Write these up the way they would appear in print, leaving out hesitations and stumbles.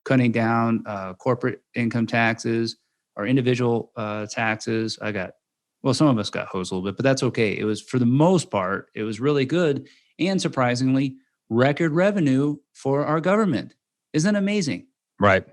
cutting down corporate income taxes, our individual taxes. Some of us got hosed a little bit, but that's okay. It was, for the most part, it was really good. And surprisingly, record revenue for our government. Isn't that amazing? Right.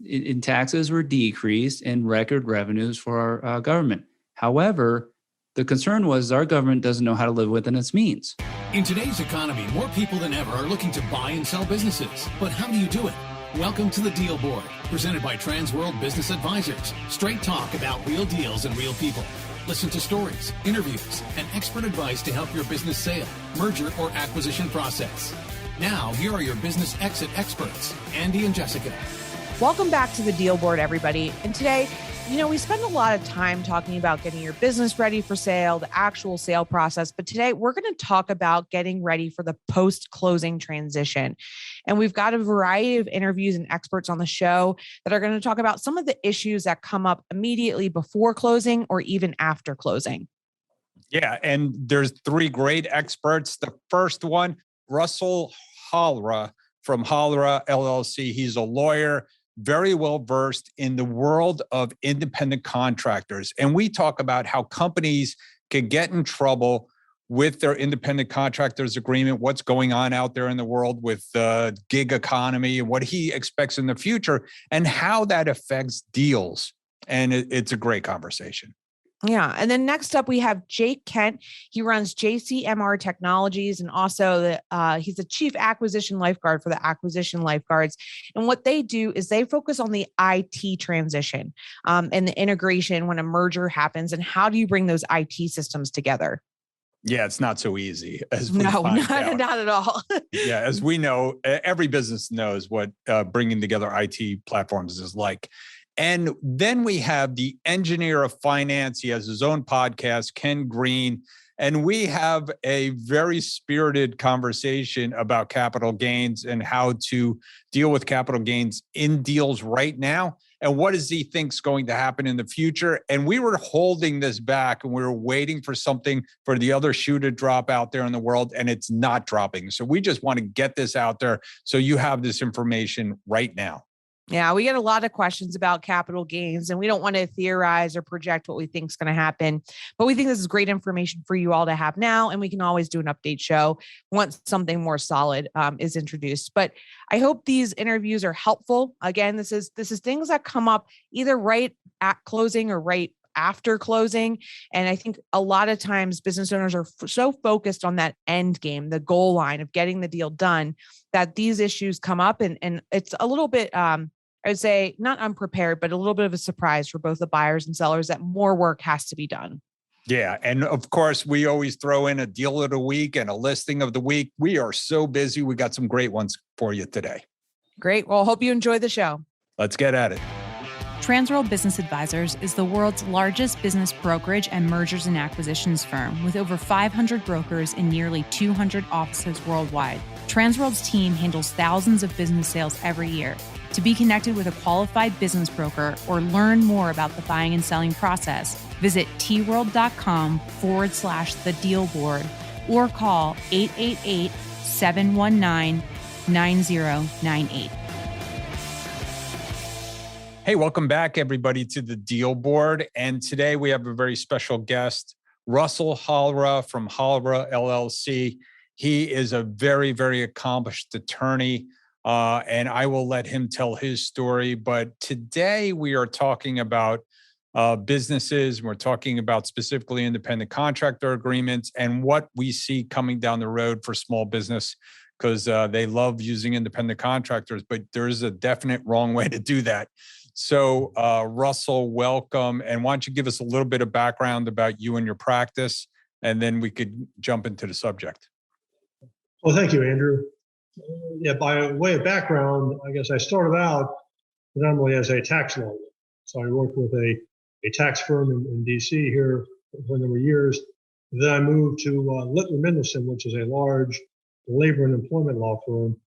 In taxes were decreased and record revenues for our government. However, the concern was our government doesn't know how to live within its means. In today's economy, more people than ever are looking to buy and sell businesses. But how do you do it? Welcome to the Deal Board, presented by Transworld Business Advisors. Straight talk about real deals and real people. Listen to stories, interviews, and expert advice to help your business sale, merger, or acquisition process. Now, here are your business exit experts, Andy and Jessica. Welcome back to the Deal Board, everybody. And today, we spend a lot of time talking about getting your business ready for sale, the actual sale process. But today we're going to talk about getting ready for the post-closing transition. And we've got a variety of interviews and experts on the show that are going to talk about some of the issues that come up immediately before closing or even after closing. Yeah. And there's three great experts. The first one, Russell Hollrah from Hollrah LLC. He's a lawyer, very well versed in the world of independent contractors. And we talk about how companies can get in trouble with their independent contractors agreement, what's going on out there in the world with the gig economy and what he expects in the future and how that affects deals. And it's a great conversation. Yeah. And then next up, we have Jake Kent. He runs JCMR Technologies, and also he's the chief acquisition lifeguard for the Acquisition Lifeguards. And what they do is they focus on the IT transition and the integration when a merger happens. And how do you bring those IT systems together? Yeah, it's not so easy. Not at all. Yeah, as we know, every business knows what bringing together IT platforms is like. And then we have the engineer of finance. He has his own podcast, Ken Greene. And we have a very spirited conversation about capital gains and how to deal with capital gains in deals right now. And what does he think's going to happen in the future? And we were holding this back and we were waiting for something for the other shoe to drop out there in the world, and it's not dropping. So we just want to get this out there so you have this information right now. Yeah, we get a lot of questions about capital gains, and we don't want to theorize or project what we think is going to happen. But we think this is great information for you all to have now, and we can always do an update show once something more solid is introduced. But I hope these interviews are helpful. Again, this is things that come up either right at closing or right after closing. And I think a lot of times business owners are so focused on that end game, the goal line of getting the deal done, that these issues come up, and it's a little bit, I would say not unprepared, but a little bit of a surprise for both the buyers and sellers that more work has to be done. Yeah. And of course, we always throw in a deal of the week and a listing of the week. We are so busy. We got some great ones for you today. Great. Well, hope you enjoy the show. Let's get at it. Transworld Business Advisors is the world's largest business brokerage and mergers and acquisitions firm with over 500 brokers in nearly 200 offices worldwide. Transworld's team handles thousands of business sales every year. To be connected with a qualified business broker or learn more about the buying and selling process, visit tworld.com/the deal board or call 888-719-9098. Hey, welcome back, everybody, to the Deal Board. And today we have a very special guest, Russell Hollrah from Hollrah LLC. He is a very, very accomplished attorney, and I will let him tell his story. But today we are talking about businesses. We're talking about specifically independent contractor agreements and what we see coming down the road for small business, because they love using independent contractors, but there's a definite wrong way to do that. So Russell, welcome. And why don't you give us a little bit of background about you and your practice, and then we could jump into the subject. Well, thank you, Andrew. Yeah, by way of background, I guess I started out predominantly as a tax lawyer. So I worked with a tax firm in DC here for a number of years. Then I moved to Littler Mendelson, which is a large labor and employment law firm.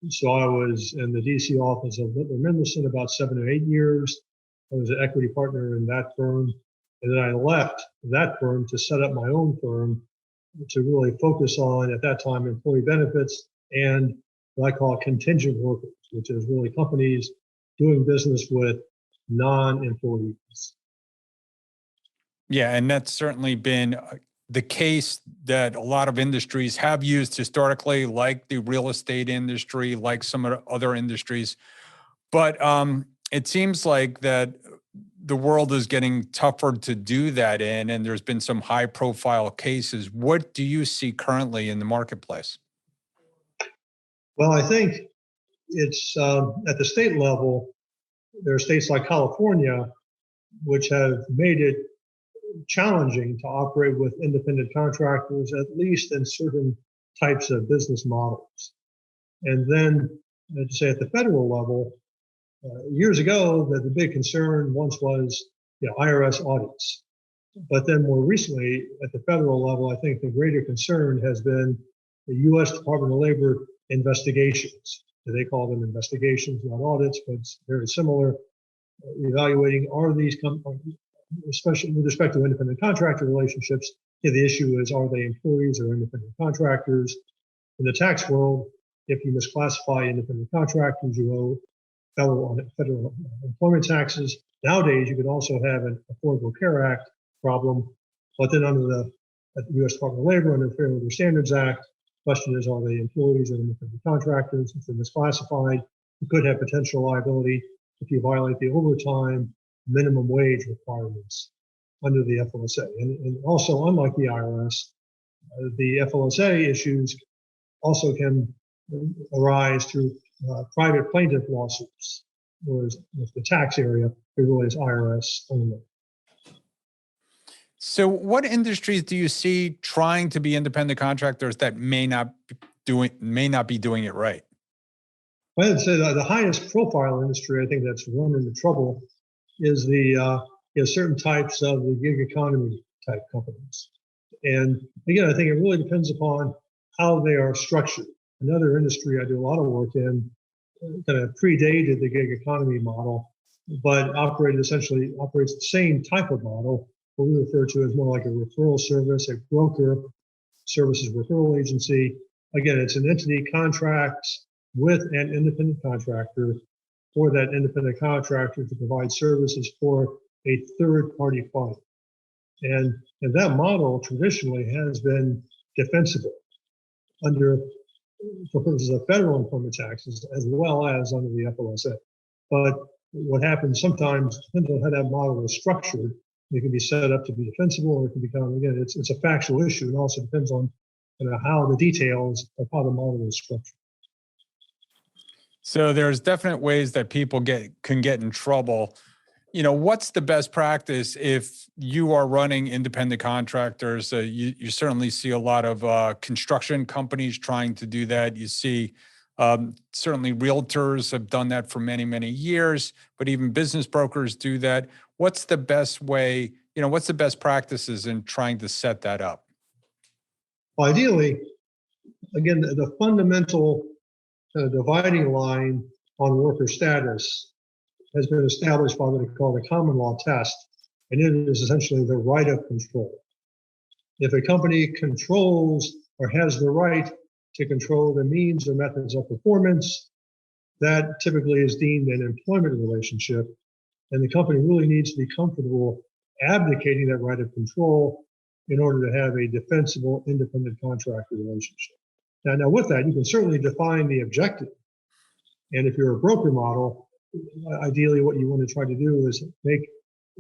So I was in the DC office of Littler Mendelson about 7 or 8 years. I was an equity partner in that firm. And then I left that firm to set up my own firm to really focus on, at that time, employee benefits and what I call contingent workers, which is really companies doing business with non-employees. Yeah, and that's certainly been the case that a lot of industries have used historically, like the real estate industry, like some of the other industries. But it seems like that the world is getting tougher to do that in, and there's been some high-profile cases. What do you see currently in the marketplace? Well, I think it's at the state level, there are states like California, which have made it challenging to operate with independent contractors, at least in certain types of business models. And then, to say at the federal level, years ago, the big concern once was IRS audits. But then more recently, at the federal level, I think the greater concern has been the U.S. Department of Labor investigations. They call them investigations, not audits, but it's very similar. Evaluating, are these companies, especially with respect to independent contractor relationships, the issue is, are they employees or independent contractors? In the tax world, if you misclassify independent contractors, you owe federal employment taxes. Nowadays, you could also have an Affordable Care Act problem, but then under the U.S. Department of Labor, under the Fair Labor Standards Act, the question is, are they employees or independent contractors? If they're misclassified, you could have potential liability if you violate the overtime minimum wage requirements under the FLSA. And also, unlike the IRS, the FLSA issues also can arise through private plaintiff lawsuits, whereas with the tax area, it really is IRS only. So what industries do you see trying to be independent contractors that may not be doing it right? I'd say that the highest profile industry, I think, that's run into trouble is the certain types of the gig economy type companies. And again, I think it really depends upon how they are structured. Another industry I do a lot of work in kind of predated the gig economy model, but operates the same type of model, what we refer to as more like a referral service, a broker services referral agency. Again, it's an entity contracts with an independent contractor for that independent contractor to provide services for a third-party client. And that model traditionally has been defensible for purposes of federal employment taxes as well as under the FLSA. But what happens sometimes depends on how that model is structured. It can be set up to be defensible, or it can become, again, it's a factual issue. It also depends on how the details of how the model is structured. So there's definite ways that people can get in trouble. What's the best practice if you are running independent contractors? You certainly see a lot of construction companies trying to do that. You see certainly realtors have done that for many, many years, but even business brokers do that. What's the best way, what's the best practices in trying to set that up? Well, ideally, again, the fundamental dividing line on worker status has been established by what we call the common law test, and it is essentially the right of control. If a company controls or has the right to control the means or methods of performance, that typically is deemed an employment relationship, and the company really needs to be comfortable abdicating that right of control in order to have a defensible independent contractor relationship. Now with that, you can certainly define the objective. And if you're a broker model, ideally what you want to try to do is make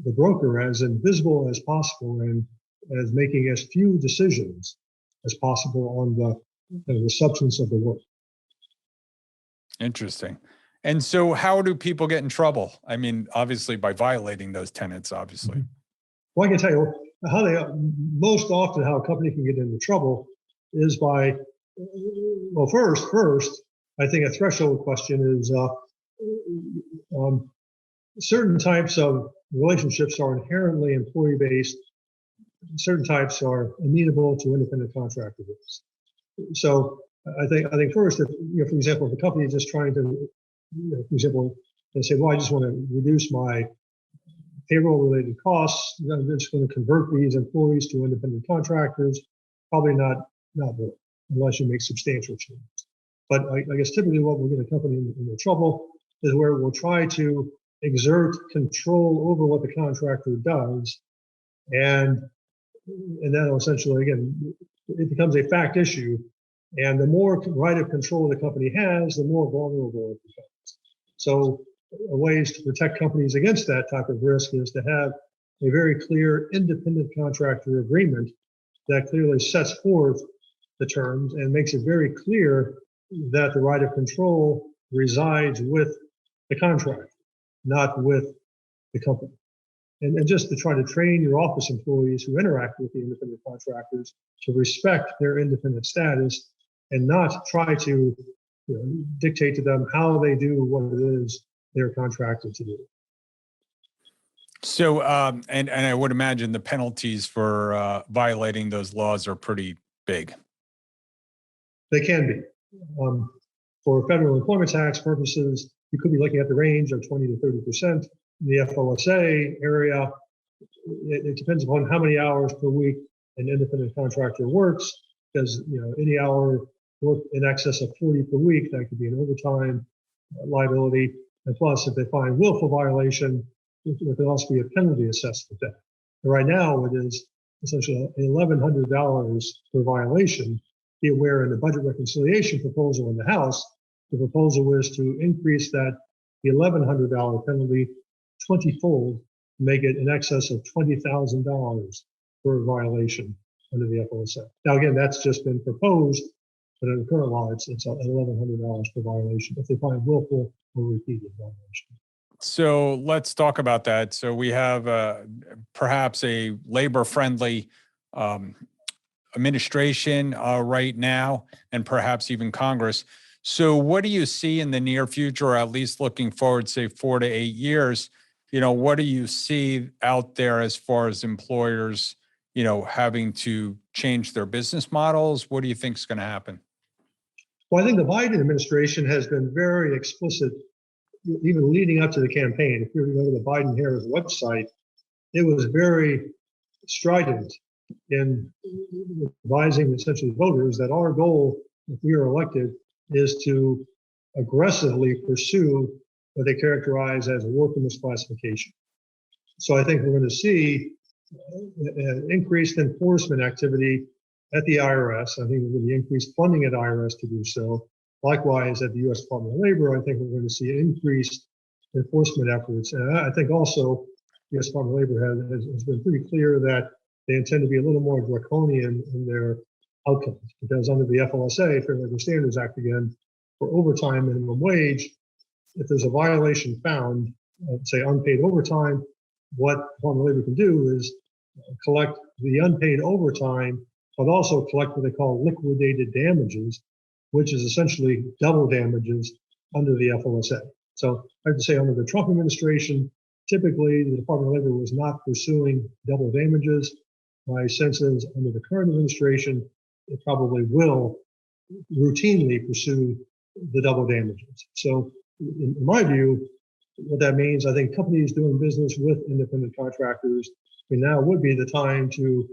the broker as invisible as possible and as making as few decisions as possible on the substance of the work. Interesting. And so how do people get in trouble? I mean, obviously by violating those tenets, obviously. Mm-hmm. Well, I can tell you most often how a company can get into trouble is by, well, first, I think a threshold question is certain types of relationships are inherently employee-based. Certain types are amenable to independent contractor rules. So I think first, if for example, if the company is just trying to, for example, they say, well, I just want to reduce my payroll-related costs. I'm just going to convert these employees to independent contractors. Probably not really, unless you make substantial changes. But I guess typically what will get a company into trouble is where we'll try to exert control over what the contractor does. And then essentially, again, it becomes a fact issue. And the more right of control the company has, the more vulnerable it becomes. So ways to protect companies against that type of risk is to have a very clear independent contractor agreement that clearly sets forth the terms and makes it very clear that the right of control resides with the contractor, not with the company. And just to try to train your office employees who interact with the independent contractors to respect their independent status and not try to dictate to them how they do what it is they're contracted to do. So, and I would imagine the penalties for violating those laws are pretty big. They can be. For federal employment tax purposes, you could be looking at the range of 20 to 30%. In the FLSA area, it depends upon how many hours per week an independent contractor works, because any hour worked in excess of 40 per week, that could be an overtime liability. And plus, if they find willful violation, there could also be a penalty assessed with that. And right now, it is essentially $1,100 per violation. Be aware in the budget reconciliation proposal in the House, the proposal is to increase that the $1,100 penalty 20-fold, make it in excess of $20,000 per violation under the FLSA. Now, again, that's just been proposed, but in the current law, it's $1,100 per violation if they find willful or repeated violation. So let's talk about that. So we have perhaps a labor-friendly administration right now, and perhaps even Congress. So what do you see in the near future, or at least looking forward, say 4 to 8 years? What do you see out there as far as employers, having to change their business models? What do you think is going to happen? Well, I think the Biden administration has been very explicit, even leading up to the campaign. If you go to the Biden-Harris website, it was very strident in advising essentially voters that our goal, if we are elected, is to aggressively pursue what they characterize as worker misclassification. So I think we're going to see increased enforcement activity at the IRS. I think we're going to see increased funding at IRS to do so. Likewise, at the U.S. Department of Labor, I think we're going to see increased enforcement efforts. And I think also the U.S. Department of Labor has been pretty clear that they intend to be a little more draconian in their outcomes, because under the FLSA, Fair Labor Standards Act again, for overtime minimum wage, if there's a violation found, say unpaid overtime, what Department of Labor can do is collect the unpaid overtime, but also collect what they call liquidated damages, which is essentially double damages under the FLSA. So I have to say, under the Trump administration, typically the Department of Labor was not pursuing double damages. My sense is under the current administration, it probably will routinely pursue the double damages. So in my view, what that means, I think companies doing business with independent contractors, now would be the time to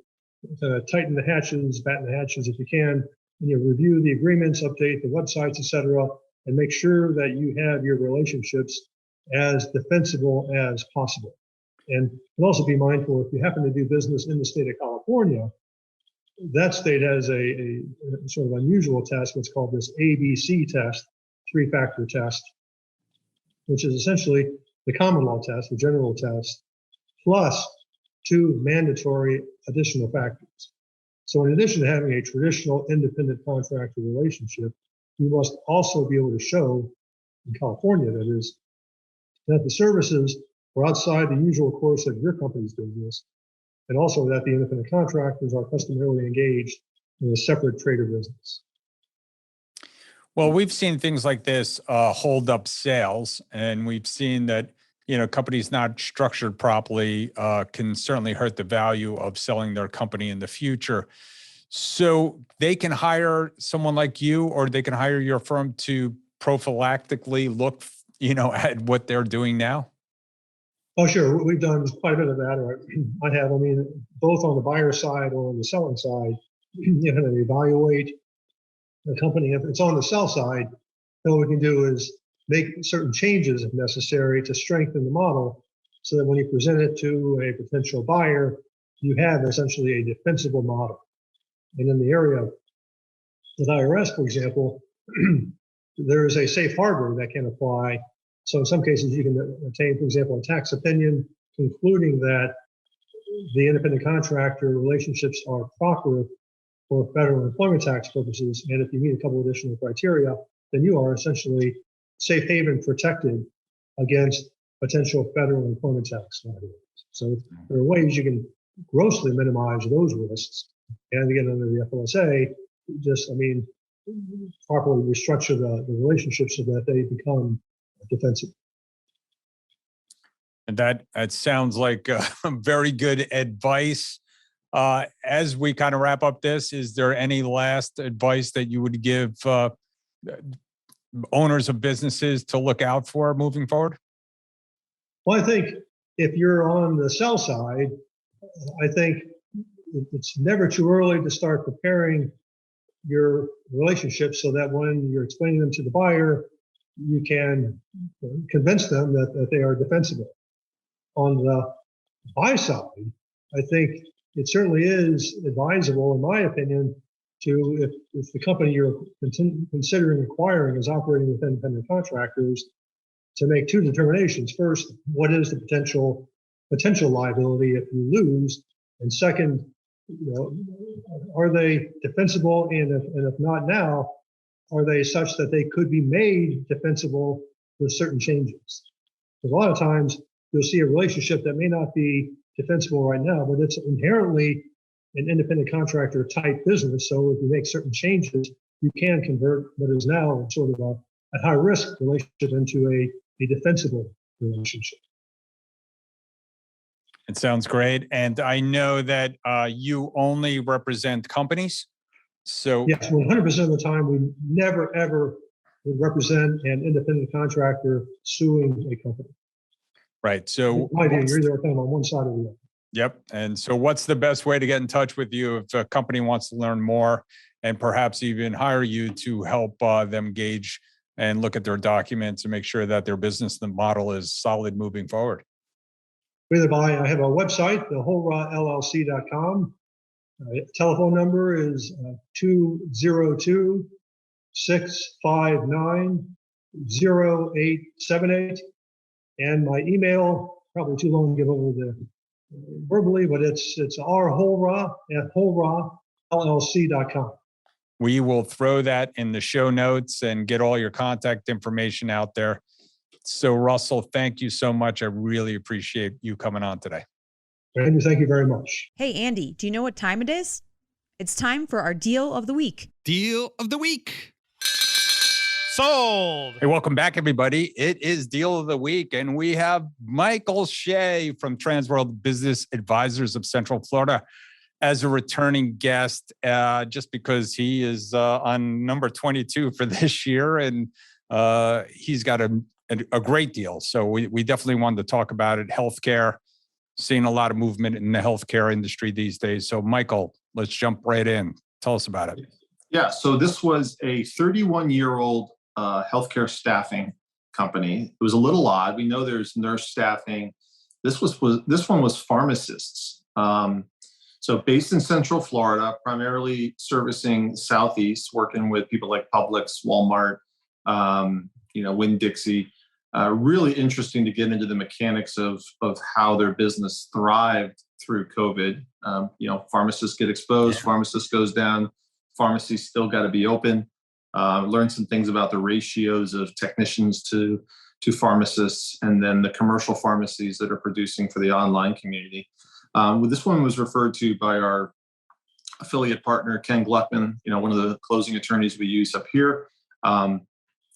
tighten the hatches, batten the hatches if you can, and review the agreements, update the websites, et cetera, and make sure that you have your relationships as defensible as possible. And also be mindful, if you happen to do business in the state of California, that state has a sort of unusual test, what's called this ABC test, 3-factor test, which is essentially the common law test, the general test, plus 2 mandatory additional factors. So in addition to having a traditional independent contractor relationship, you must also be able to show, in California that is, that the services are outside the usual course of your company's business, and also that the independent contractors are customarily engaged in a separate trade or business. Well, we've seen things like this hold up sales, and we've seen that companies not structured properly can certainly hurt the value of selling their company in the future. So they can hire someone like you, or they can hire your firm to prophylactically look, at what they're doing now. Oh, sure. We've done quite a bit of that. Or I have, both on the buyer side or on the selling side, evaluate the company, if it's on the sell side, then what we can do is make certain changes if necessary to strengthen the model so that when you present it to a potential buyer, you have essentially a defensible model. And in the area of the IRS, for example, there is a safe harbor that can apply. So in some cases, you can obtain, for example, a tax opinion concluding that the independent contractor relationships are proper for federal employment tax purposes. And if you meet a couple additional criteria, then you are essentially safe haven protected against potential federal employment tax liabilities. So there are ways you can grossly minimize those risks. And again, under the FLSA, properly restructure the relationships so that they become defensive. And that sounds like very good advice. As we kind of wrap up this, is there any last advice that you would give owners of businesses to look out for moving forward? Well, I think if you're on the sell side, I think it's never too early to start preparing your relationships so that when you're explaining them to the buyer, you can convince them that they are defensible. On the buy side, I think it certainly is advisable, in my opinion, to if the company you're considering acquiring is operating with independent contractors, to make two determinations. First, what is the potential liability if you lose? And second, are they defensible? And if not now, are they such that they could be made defensible with certain changes? Because a lot of times you'll see a relationship that may not be defensible right now, but it's inherently an independent contractor type business. So if you make certain changes, you can convert what is now sort of a high risk relationship into a defensible relationship. It sounds great. And I know that you only represent companies. So yes, 100% of the time, we never, ever would represent an independent contractor suing a company. Right. So you're either kind of on one side or the other. Yep. And so what's the best way to get in touch with you if a company wants to learn more and perhaps even hire you to help them gauge and look at their documents and make sure that their business model is solid moving forward? I have a website, the Hollrah LLC.com. Telephone number is 202-659-0878. And my email, probably too long to give over verbally, but it's rhollrah@hollrah.llc.com. We will throw that in the show notes and get all your contact information out there. So Russell, thank you so much. I really appreciate you coming on today. Andrew, thank you very much. Hey, Andy, do you know what time it is? It's time for our deal of the week. Deal of the week. Sold. Hey, welcome back, everybody. It is Deal of the Week, and we have Michael Shea from Transworld Business Advisors of Central Florida as a returning guest, just because he is on number 22 for this year, and he's got a great deal. So we definitely wanted to talk about it. Healthcare, seeing a lot of movement in the healthcare industry these days. So Michael, let's jump right in. Tell us about it. Yeah, so this was a 31-year-old healthcare staffing company. It was a little odd. We know there's nurse staffing. This one was pharmacists. So based in Central Florida, primarily servicing Southeast, working with people like Publix, Walmart, Winn-Dixie. Really interesting to get into the mechanics of how their business thrived through COVID. Pharmacists get exposed, pharmacist goes down, pharmacies still got to be open. Learn some things about the ratios of technicians to pharmacists, and then the commercial pharmacies that are producing for the online community. This one was referred to by our affiliate partner, Ken Gluckman, one of the closing attorneys we use up here.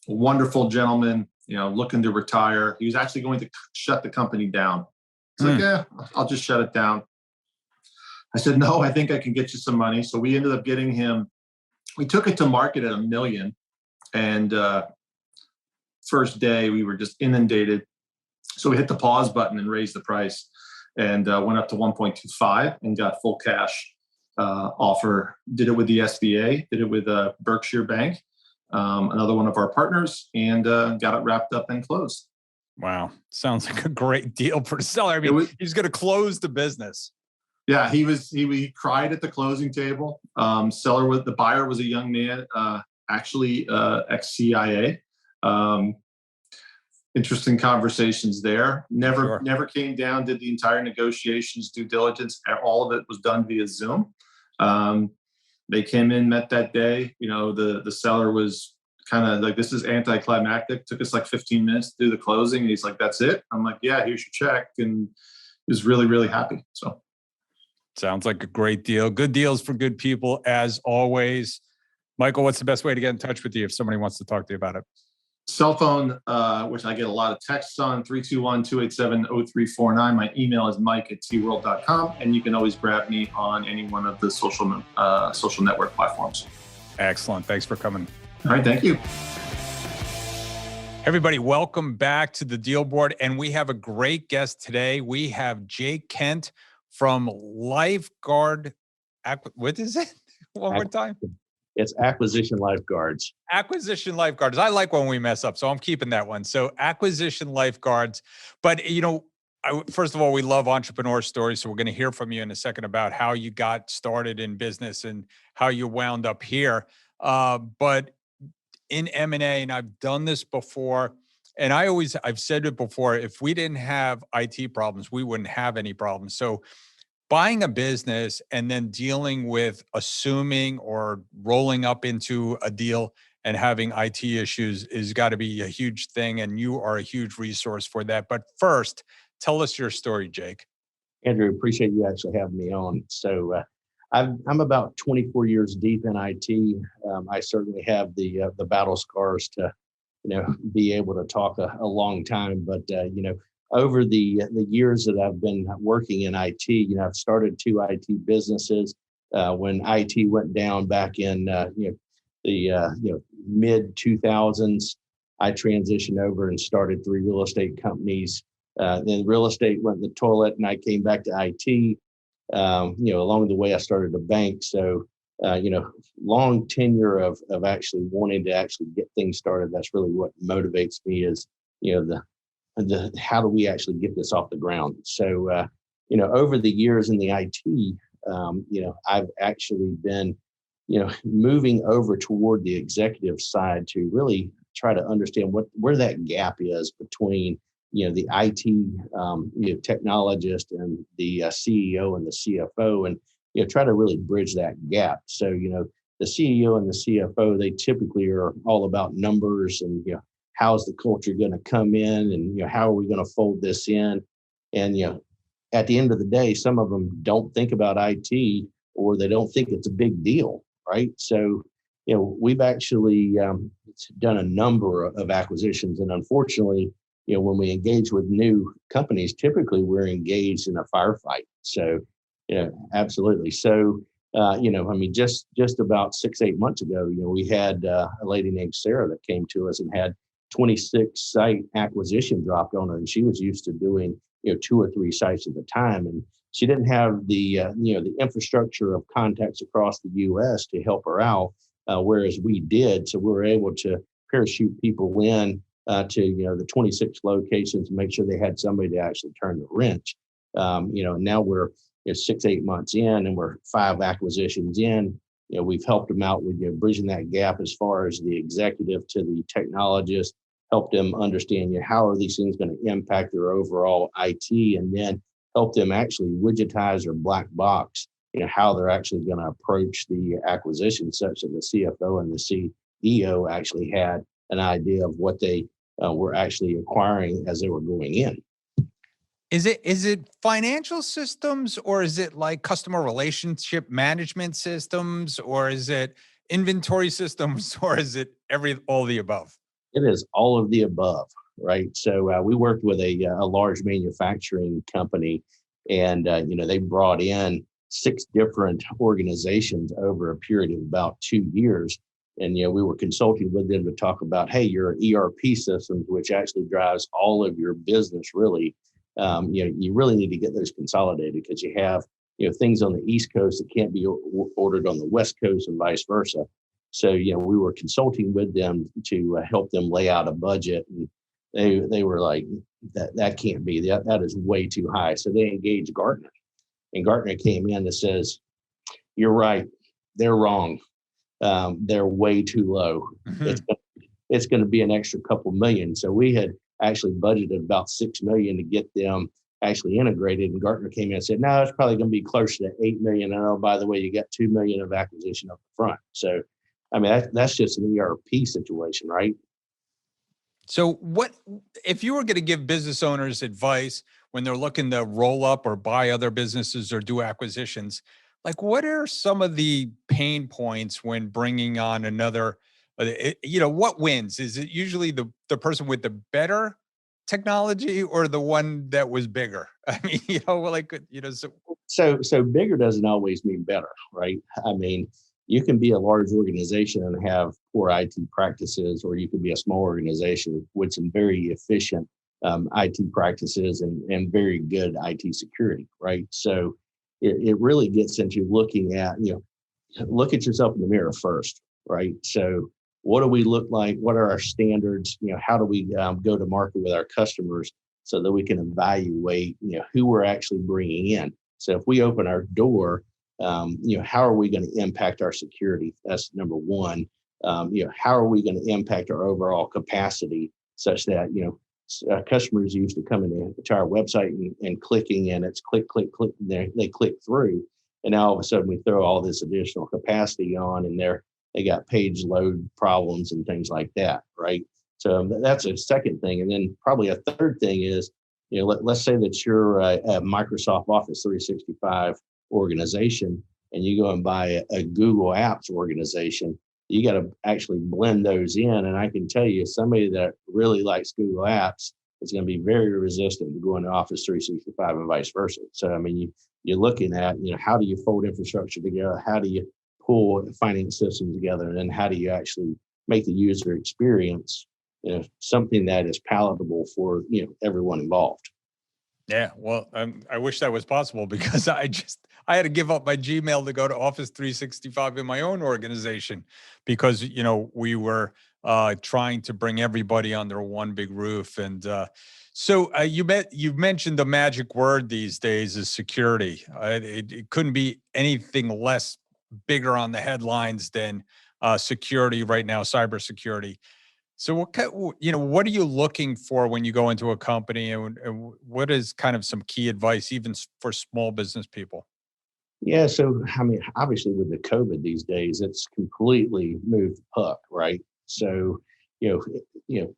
Wonderful gentleman, looking to retire. He was actually going to shut the company down. He's like, yeah, I'll just shut it down. I said, no, I think I can get you some money. So we ended up getting him. We took it to market at $1 million. And first day we were just inundated. So we hit the pause button and raised the price and went up to 1.25 and got full cash. offer. Did it with the SBA, did it with Berkshire Bank, another one of our partners, and got it wrapped up and closed. Wow. Sounds like a great deal for the seller. I mean, he's going to close the business. Yeah, he cried at the closing table. The buyer was a young man, actually ex-CIA. Interesting conversations there. Never came down, did the entire negotiations, due diligence. All of it was done via Zoom. They came in, met that day. The seller was kind of like, this is anticlimactic. Took us like 15 minutes to do the closing. And he's like, that's it. I'm like, yeah, here's your check. And he was really, really happy. So sounds like a great deal. Good deals for good people, as always. Michael, what's the best way to get in touch with you if somebody wants to talk to you about it? Cell phone, which I get a lot of texts on, 321-287-0349. My email is mike@tworld.com, and you can always grab me on any one of the social network platforms. Excellent. Thanks for coming. All right. Thank you. Everybody, welcome back to the Deal Board. And we have a great guest today. We have Jake Kent from Lifeguard. What is it? One more time. It's Acquisition Lifeguards. Acquisition Lifeguards. I like when we mess up, so I'm keeping that one. So Acquisition Lifeguards. But, first of all, we love entrepreneur stories. So we're going to hear from you in a second about how you got started in business and how you wound up here. But in M&A, and I've done this before, and I've said it before, if we didn't have IT problems, we wouldn't have any problems. So buying a business and then dealing with assuming or rolling up into a deal and having IT issues is got to be a huge thing. And you are a huge resource for that. But first, tell us your story, Jake. Andrew, appreciate you actually having me on. So I'm about 24 years deep in IT. I certainly have the battle scars to, be able to talk a long time. But, over the years that I've been working in IT, I've started 2 IT businesses. When IT went down back in the mid 2000s, I transitioned over and started 3 real estate companies. Then real estate went in the toilet, and I came back to IT. Along the way, I started a bank. So, long tenure of actually wanting to actually get things started. That's really what motivates me is, the how do we actually get this off the ground? So, over the years in the IT, I've actually been, moving over toward the executive side to really try to understand where that gap is between, the IT, technologist and the CEO and the CFO, and, try to really bridge that gap. So, the CEO and the CFO, they typically are all about numbers and, how's the culture going to come in, and how are we going to fold this in? And at the end of the day, some of them don't think about IT, or they don't think it's a big deal, right? So we've actually done a number of acquisitions, and unfortunately, when we engage with new companies, typically we're engaged in a firefight. So absolutely. So just about 6-8 months ago, we had a lady named Sarah that came to us and had 26 site acquisition dropped on her, and she was used to doing 2 or 3 sites at a time, and she didn't have the the infrastructure of contacts across the U.S. to help her out, whereas we did. So we were able to parachute people in to the 26 locations and make sure they had somebody to actually turn the wrench. Now we're 6-8 months in, and we're 5 acquisitions in. We've helped them out with bridging that gap as far as the executive to the technologist, help them understand how are these things going to impact their overall IT, and then help them actually widgetize or black box, how they're actually going to approach the acquisition, such that the CFO and the CEO actually had an idea of what they were actually acquiring as they were going in. Is it financial systems, or is it like customer relationship management systems, or is it inventory systems, or is it all the above? It is all of the above, right? So we worked with a large manufacturing company, and they brought in 6 different organizations over a period of about 2 years. And we were consulting with them to talk about, hey, your ERP systems, which actually drives all of your business, really. You really need to get those consolidated, because you have things on the East Coast that can't be ordered on the West Coast and vice versa. So, we were consulting with them to help them lay out a budget, and they were like, that can't be, that is way too high. So they engaged Gartner, and Gartner came in and says, you're right, they're wrong. They're way too low. Mhm. It's going to be an extra couple million. So we had actually budgeted about $6 million to get them actually integrated. And Gartner came in and said, no, it's probably going to be closer to 8 million. And oh, by the way, you got 2 million of acquisition up front. So, I mean, that's just an ERP situation, right? So if you were going to give business owners advice when they're looking to roll up or buy other businesses or do acquisitions, like what are some of the pain points when bringing on another, what wins? Is it usually the person with the better technology or the one that was bigger? I mean, So bigger doesn't always mean better, right? I mean, you can be a large organization and have poor IT practices, or you can be a small organization with some very efficient IT practices and very good IT security, right? So it really gets into looking at, look at yourself in the mirror first, right? So what do we look like? What are our standards? How do we go to market with our customers so that we can evaluate, who we're actually bringing in? So if we open our door, how are we going to impact our security? That's number one. How are we going to impact our overall capacity such that, customers used to come into our website and clicking, and it's click, click, click. They click through. And now all of a sudden we throw all this additional capacity on, and they got page load problems and things like that, right? So that's a second thing. And then probably a third thing is, let's say that you're a Microsoft Office 365 organization, and you go and buy a Google Apps organization. You got to actually blend those in. And I can tell you, somebody that really likes Google Apps is going to be very resistant to going to Office 365 and vice versa. So, I mean, you're looking at, how do you fold infrastructure together? How do you pull finance systems together? And then how do you actually make the user experience, something that is palatable for, everyone involved? Yeah, well, I wish that was possible, because I had to give up my Gmail to go to Office 365 in my own organization, because, we were trying to bring everybody under one big roof. And so you've mentioned the magic word these days is security. It couldn't be anything less bigger on the headlines than security right now, cybersecurity. So what are you looking for when you go into a company, and what is kind of some key advice even for small business people? Yeah. So, I mean, obviously with the COVID these days, it's completely moved the puck, right? So,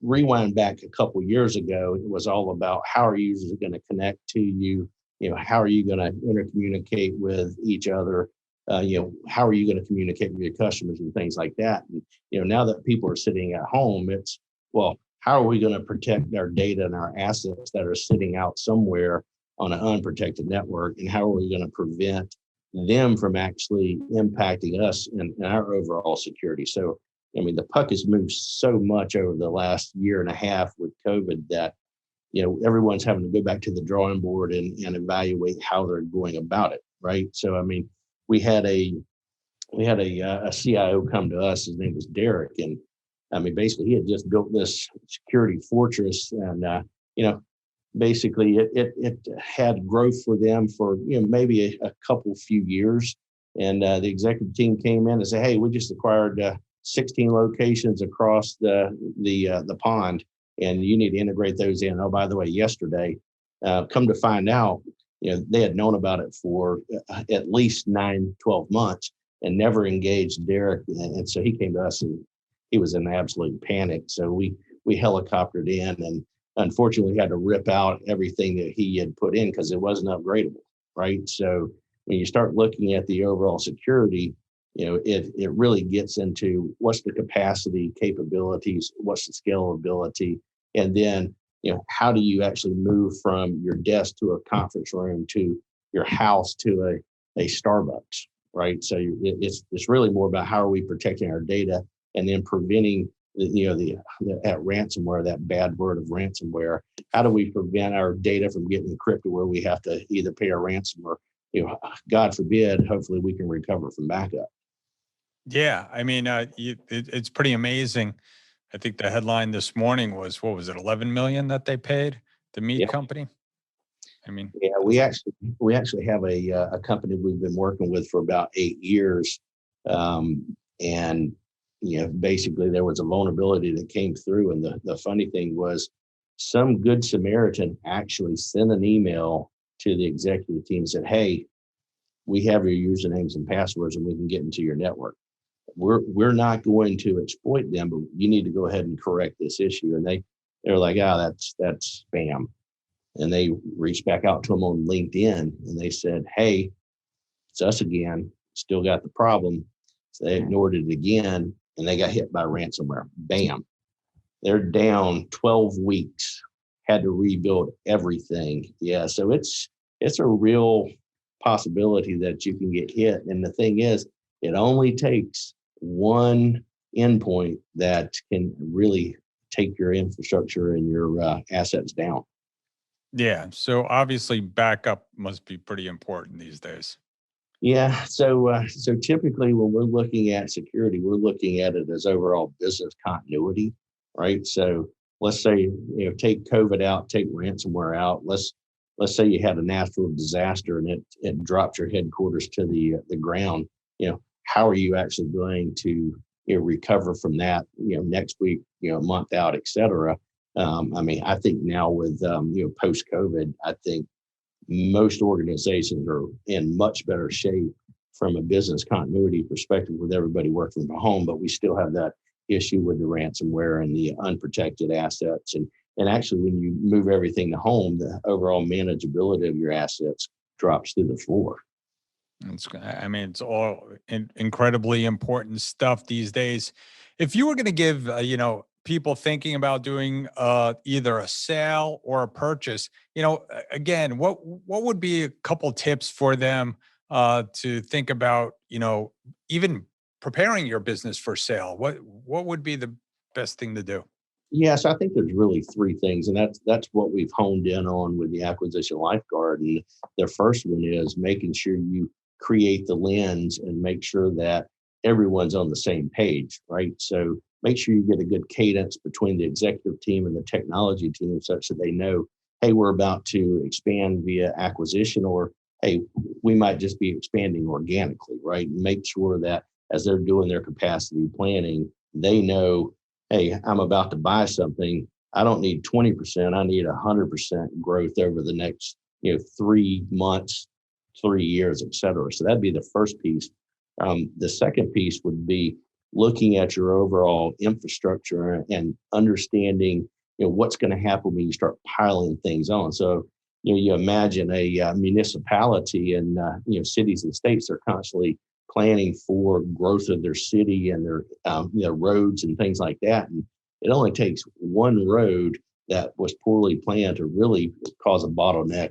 rewind back a couple of years ago, it was all about how are users going to connect to you? How are you going to intercommunicate with each other? How are you going to communicate with your customers and things like that? And, now that people are sitting at home, it's, well, how are we going to protect our data and our assets that are sitting out somewhere on an unprotected network? And how are we going to prevent them from actually impacting us and our overall security? So, I mean, the puck has moved so much over the last year and a half with COVID that, everyone's having to go back to the drawing board and evaluate how they're going about it. Right. So, I mean, we had a CIO come to us. His name was Derek, and I mean, basically, he had just built this security fortress, and basically, it had growth for them for maybe a couple few years. And the executive team came in and said, "Hey, we just acquired 16 locations across the pond, and you need to integrate those in." Oh, by the way, yesterday, come to find out, they had known about it for at least 9-12 months and never engaged Derek. And so he came to us, and he was in absolute panic. So we helicoptered in, and unfortunately had to rip out everything that he had put in because it wasn't upgradable, right? So when you start looking at the overall security, it really gets into what's the capacity, capabilities, what's the scalability, and then how do you actually move from your desk to a conference room to your house to a Starbucks, right? So it's really more about how are we protecting our data and then preventing that ransomware, that bad word of ransomware. How do we prevent our data from getting encrypted where we have to either pay a ransom God forbid, hopefully we can recover from backup. Yeah, I mean, it's pretty amazing. I think the headline this morning was, what was it, 11 million that they paid the meat Yeah. company? I mean, Yeah, we actually have a company we've been working with for about 8 years, and basically there was a vulnerability that came through, and the funny thing was, some good Samaritan actually sent an email to the executive team and said, "Hey, we have your usernames and passwords, and we can get into your network. We're not going to exploit them, but you need to go ahead and correct this issue." And they're like, that's spam. And they reached back out to them on LinkedIn and they said, "Hey, it's us again. Still got the problem." So they ignored it again and they got hit by ransomware. Bam. They're down 12 weeks, had to rebuild everything. Yeah. So it's a real possibility that you can get hit. And the thing is, it only takes one endpoint that can really take your infrastructure and your assets down. yeah. So obviously backup must be pretty important these days. Yeah. So typically when we're looking at security, we're looking at it as overall business continuity, right? So let's say, take COVID out, take ransomware out. Let's say you had a natural disaster and it dropped your headquarters to the ground. How are you actually going to recover from that? Next week, month out, et cetera. I think now with post COVID, I think most organizations are in much better shape from a business continuity perspective with everybody working from home, but we still have that issue with the ransomware and the unprotected assets. And actually, when you move everything to home, the overall manageability of your assets drops through the floor. It's all incredibly important stuff these days. If you were going to give, people thinking about doing either a sale or a purchase, again, what would be a couple tips for them to think about, even preparing your business for sale? What would be the best thing to do? Yes, I think there's really three things, and that's what we've honed in on with the Acquisition Lifeguard. And the first one is making sure you create the lens and make sure that everyone's on the same page, right? So make sure you get a good cadence between the executive team and the technology team such that they know, hey, we're about to expand via acquisition, or hey, we might just be expanding organically, right? And make sure that as they're doing their capacity planning, they know, hey, I'm about to buy something. I don't need 20%. I need 100% growth over the next 3 months, 3 years, et cetera. So that'd be the first piece. The second piece would be looking at your overall infrastructure and understanding what's going to happen when you start piling things on. So you imagine a municipality and cities and states are constantly planning for growth of their city and their roads and things like that. And it only takes one road that was poorly planned to really cause a bottleneck,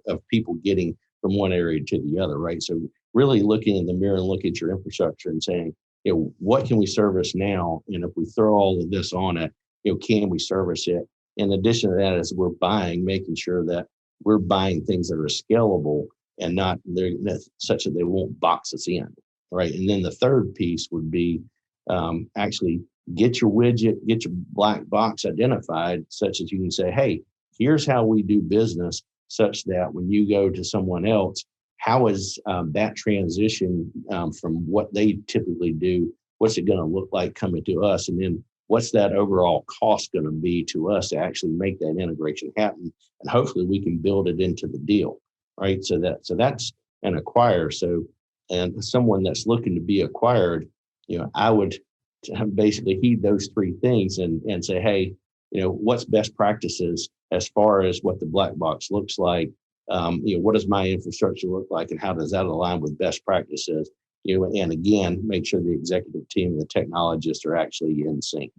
of people getting from one area to the other, right? So really looking in the mirror and looking at your infrastructure and saying, what can we service now? And if we throw all of this on it, can we service it? In addition to that, as we're buying, making sure that we're buying things that are scalable and not such that they won't box us in, right? And then the third piece would be actually get your widget, get your black box identified such that you can say, hey, here's how we do business, such that when you go to someone else, how is that transition from what they typically do? What's it going to look like coming to us? And then what's that overall cost going to be to us to actually make that integration happen? And hopefully we can build it into the deal, right? So that's an acquire. So, and someone that's looking to be acquired, I would basically heed those three things and say, hey, what's best practices as far as what the black box looks like? What does my infrastructure look like, and how does that align with best practices? And again, make sure the executive team and the technologists are actually in sync.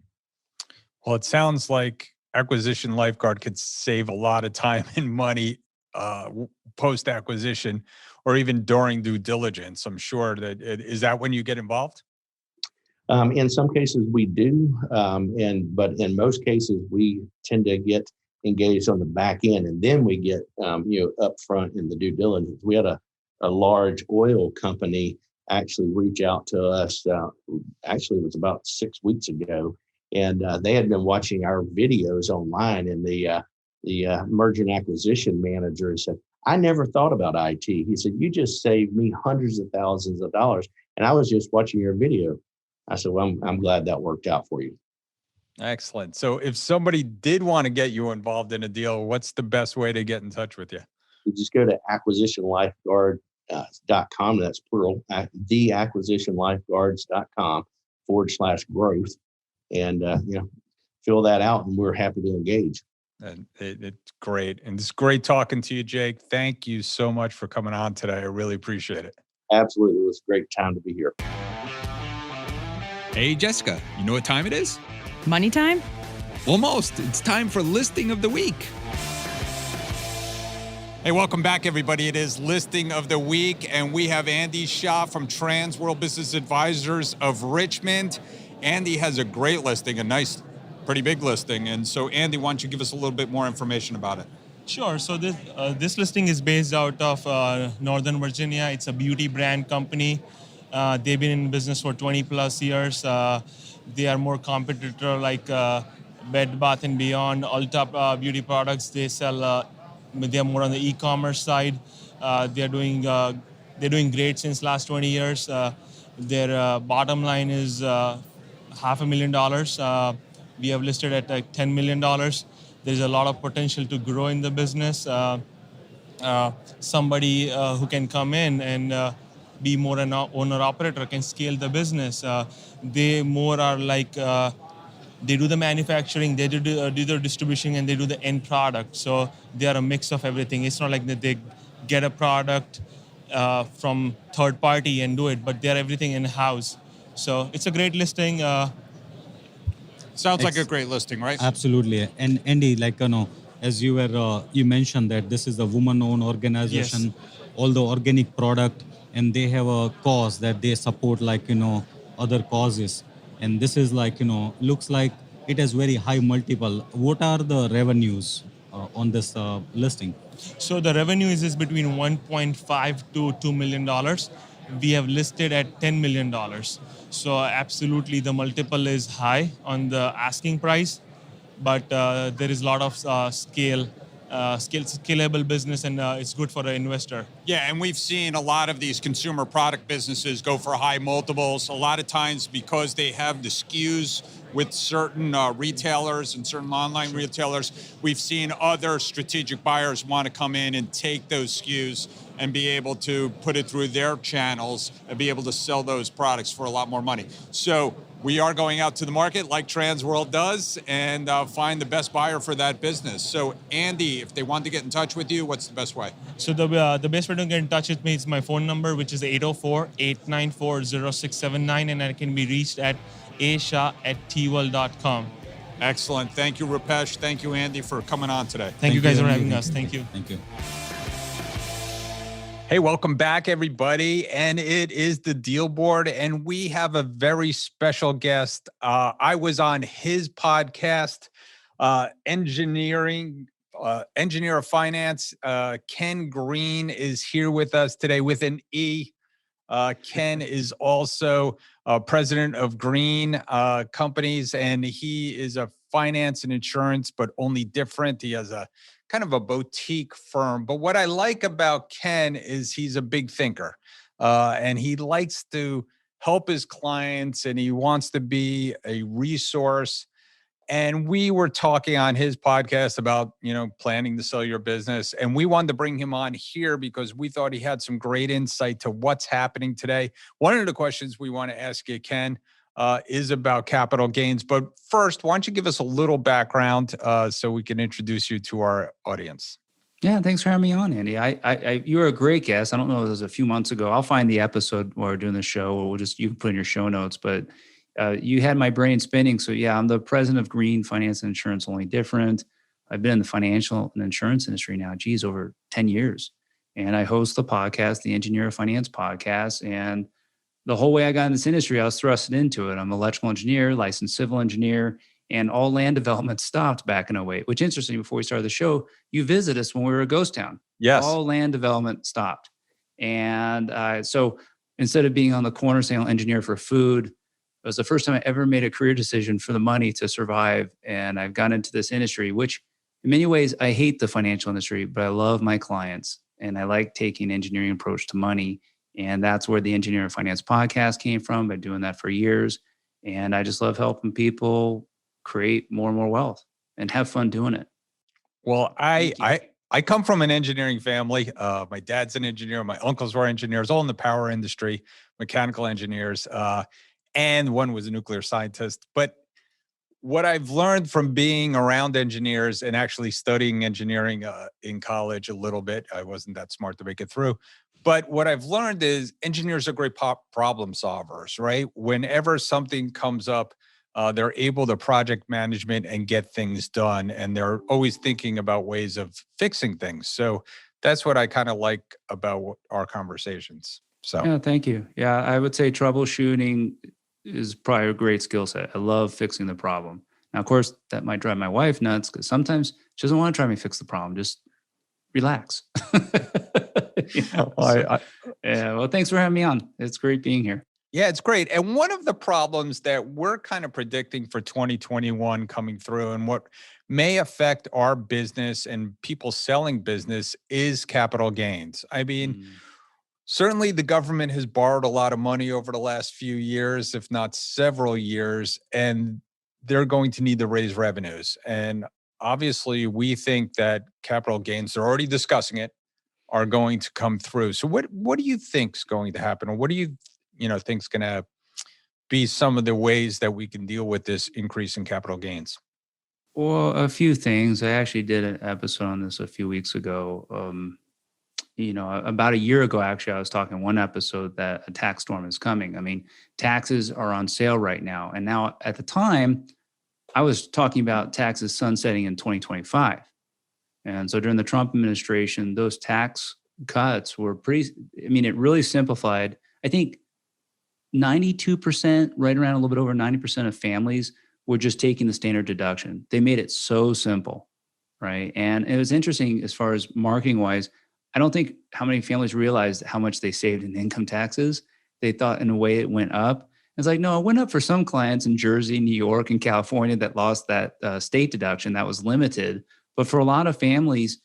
Well, it sounds like Acquisition Lifeguard could save a lot of time and money post-acquisition or even during due diligence. I'm sure that is that when you get involved? In some cases we do, but in most cases we tend to get engaged on the back end, and then we get up front in the due diligence. We had a a large oil company actually reach out to us. Actually, it was about 6 weeks ago, and they had been watching our videos online. And the merger and acquisition manager said, "I never thought about IT." He said, "You just saved me hundreds of thousands of dollars, and I was just watching your video." I said, "Well, I'm glad that worked out for you." Excellent. So if somebody did want to get you involved in a deal, what's the best way to get in touch with you? You just go to acquisitionlifeguard.com. That's plural, theacquisitionlifeguards.com/growth. And, fill that out, and we're happy to engage. And it's great. And it's great talking to you, Jake. Thank you so much for coming on today. I really appreciate it. Absolutely. It was a great time to be here. Hey, Jessica, you know what time it is? Money time? Almost. It's time for Listing of the Week. Hey, welcome back, everybody. It is Listing of the Week, and we have Andy Shah from Transworld Business Advisors of Richmond. Andy has a great listing, a nice, pretty big listing. And so, Andy, why don't you give us a little bit more information about it? Sure. So this listing is based out of Northern Virginia. It's a beauty brand company. They've been in business for 20 plus years. They are more competitor like Bed Bath & Beyond, Ulta beauty products. They sell. They're more on the e-commerce side. They're doing great since last 20 years. Their bottom line is $500,000. We have listed at like $10 million. There's a lot of potential to grow in the business. Somebody who can come in and be more an owner-operator can scale the business. They more are like, they do the manufacturing, they do the distribution, and they do the end product. So they are a mix of everything. It's not like that they get a product from third party and do it, but they're everything in-house. So it's a great listing. Sounds like a great listing, right? Absolutely. And Andy, as you were, you mentioned that this is a woman-owned organization, Yes. all the organic product, and they have a cause that they support, other causes. And this is looks like it has very high multiple. What are the revenues on this listing? So the revenue is between $1.5 to $2 million. We have listed at $10 million. So absolutely the multiple is high on the asking price, but there is a lot of scalable business, and it's good for an investor. Yeah, and we've seen a lot of these consumer product businesses go for high multiples. A lot of times because they have the SKUs with certain retailers and certain online retailers, we've seen other strategic buyers want to come in and take those SKUs and be able to put it through their channels and be able to sell those products for a lot more money. So we are going out to the market like Transworld does and find the best buyer for that business. So Andy, if they want to get in touch with you, what's the best way? So the best way to get in touch with me is my phone number, which is 804-894-0679, and I can be reached at ashah@tworld.com. Excellent. Thank you, Rupesh. Thank you, Andy, for coming on today. Thank you guys for having us. Thank you. Thank you. Hey, welcome back, everybody. And it is the Deal Board, and we have a very special guest. I was on his podcast, Engineer of Finance. Ken Greene is here with us today with an E. Ken is also president of Greene Companies, and he is a finance and insurance, but only different. He has a kind of a boutique firm. But what I like about Ken is he's a big thinker, and he likes to help his clients, and he wants to be a resource. And we were talking on his podcast about, planning to sell your business. And we wanted to bring him on here because we thought he had some great insight to what's happening today. One of the questions we want to ask you, Ken, is about capital gains. But first, why don't you give us a little background so we can introduce you to our audience? Yeah, thanks for having me on, Andy. You were a great guest. I don't know if it was a few months ago. I'll find the episode while we're doing the show, or you can put in your show notes. But you had my brain spinning. So yeah, I'm the president of Greene Finance and Insurance, only different. I've been in the financial and insurance industry now, over 10 years. And I host the podcast, the Engineer of Finance podcast. And the whole way I got in this industry, I was thrusted into it. I'm an electrical engineer, licensed civil engineer, and all land development stopped back in 2008, which interesting, before we started the show, you visited us when we were a ghost town. Yes. All land development stopped. And so instead of being on the corner saying I'll engineer for food, it was the first time I ever made a career decision for the money to survive. And I've gone into this industry, which in many ways, I hate the financial industry, but I love my clients and I like taking an engineering approach to money. And that's where the Engineering Finance podcast came from. I've been doing that for years. And I just love helping people create more and more wealth and have fun doing it. Well, I come from an engineering family. My dad's an engineer. My uncles were engineers, all in the power industry, mechanical engineers, and one was a nuclear scientist. But what I've learned from being around engineers and actually studying engineering in college a little bit, I wasn't that smart to make it through. But what I've learned is engineers are great problem solvers, right? Whenever something comes up, they're able to project management and get things done. And they're always thinking about ways of fixing things. So that's what I kind of like about our conversations. So yeah, thank you. Yeah, I would say troubleshooting is probably a great skill set. I love fixing the problem. Now, of course, that might drive my wife nuts because sometimes she doesn't want to try me fix the problem. Just relax. Yeah, well, thanks for having me on. It's great being here. Yeah, it's great. And one of the problems that we're kind of predicting for 2021 coming through and what may affect our business and people selling business is capital gains. I mean, certainly the government has borrowed a lot of money over the last few years, if not several years, and they're going to need to raise revenues. And obviously, we think that capital gains, they're already discussing it, are going to come through. So what do you think is going to happen? Or what do you think is going to be some of the ways that we can deal with this increase in capital gains? Well, a few things. I actually did an episode on this a few weeks ago. About a year ago, actually, I was talking in one episode that a tax storm is coming. I mean, taxes are on sale right now. And now at the time, I was talking about taxes sunsetting in 2025. And so during the Trump administration, those tax cuts were it really simplified. I think 92%, right around a little bit over 90% of families were just taking the standard deduction. They made it so simple, right? And it was interesting as far as marketing wise. I don't think how many families realized how much they saved in income taxes. They thought in a way it went up. It's like, no, it went up for some clients in Jersey, New York, and California that lost that state deduction that was limited. But for a lot of families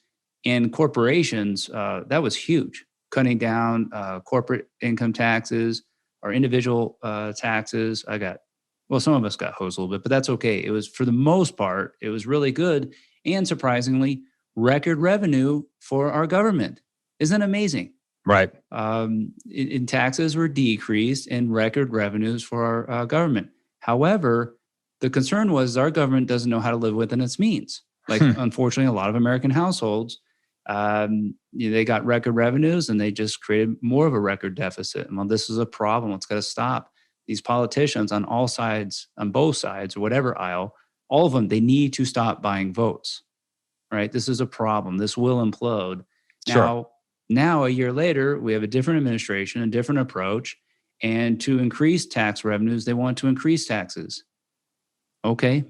and corporations, that was huge, cutting down corporate income taxes or individual taxes. Some of us got hosed a little bit, but that's okay. It was, for the most part, it was really good. And surprisingly, record revenue for our government. Isn't that amazing? Right. In taxes were decreased and record revenues for our government. However, the concern was our government doesn't know how to live within its means. Like, unfortunately, a lot of American households, they got record revenues and they just created more of a record deficit. And well, this is a problem. It's got to stop. These politicians on all sides, on both sides, or whatever aisle, all of them, they need to stop buying votes. Right? This is a problem. This will implode. Sure. Now, a year later, we have a different administration, a different approach. And to increase tax revenues, they want to increase taxes. Okay.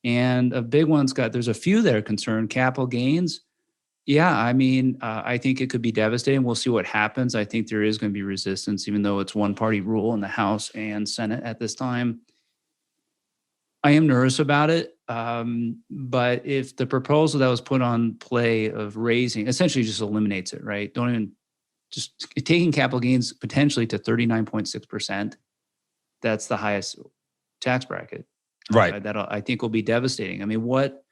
And a big one's there's a few that are concerned. Capital gains. Yeah, I mean, I think it could be devastating. We'll see what happens. I think there is going to be resistance, even though it's one party rule in the House and Senate at this time. I am nervous about it. But if the proposal that was put on play of raising essentially just eliminates it, right? Don't even just taking capital gains potentially to 39.6%. That's the highest tax bracket. Right. That I think will be devastating. I mean, what